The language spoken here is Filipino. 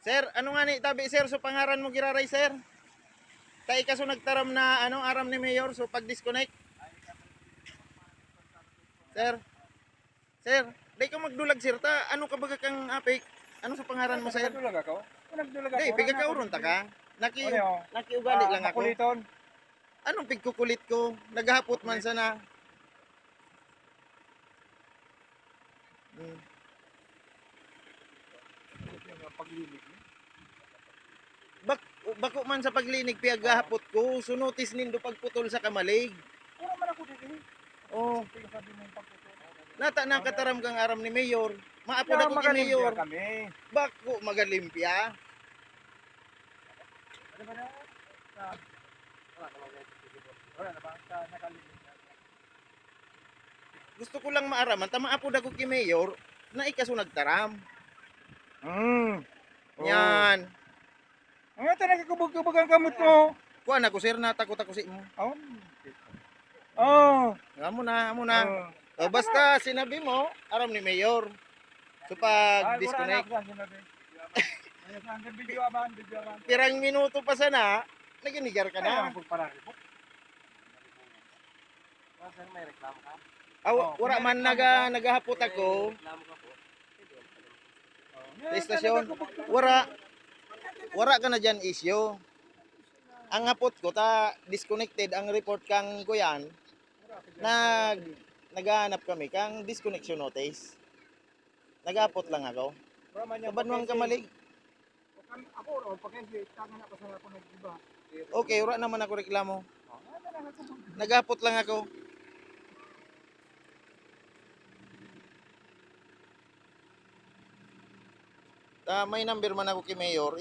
Sir, ano nga ni tabi sir so pangaran mo giraray sir? Tay ka so nagtaram na ano aram ni Mayor so pag disconnect. Sir, sir, di ka magdulag sir ta ano ka baga kang apik? Ano sa pangaran mo sir? Nagdulag ako. Nagdulag ako. Di, piga ka uron ta ka. Ano? Nakiugali lang ako. Makuliton. Anong pigkukulit ko? Naghahapot man sana. Hmm. Bak bako man sa paglinig piyagahapot ko, so notice nindo pagputol sa kamalig. Wala man ako dito. Oh, Sabi mo yung pagputol. nata nakataram kang aram ni Mayor. Maapo na ko kay Magaling Mayor. kami. Bako magalimpya. Ano ba na? Wala na ba? Nakalimutan. Gusto ko lang maaraman, tamaapo na ko kay Mayor na ikaso nagtaram. Yan. Ang ito nagkakubog-kubog ang kamot mo. Kuan ako sir, natakot ako sa imo. Amo na, amo na. Oh. Basta sinabi mo, aram ni Mayor. So pag disconnect, pirang minuto pa sana, naginigar ka na. May reklamo ka? Wala man nagahapot ako sa istasyon. Wala ka na dyan issue. Ang hapot ko, disconnected ang report kang kuyan. Naghahanap kami kang disconnection notice. Naghapot lang ako. Kabanwang kamalig. Ako, pagkasi, tangan ako sa ako nag-iba. Okay, wala naman ako reklamo. Naghapot lang ako. May number man ako kay Mayor.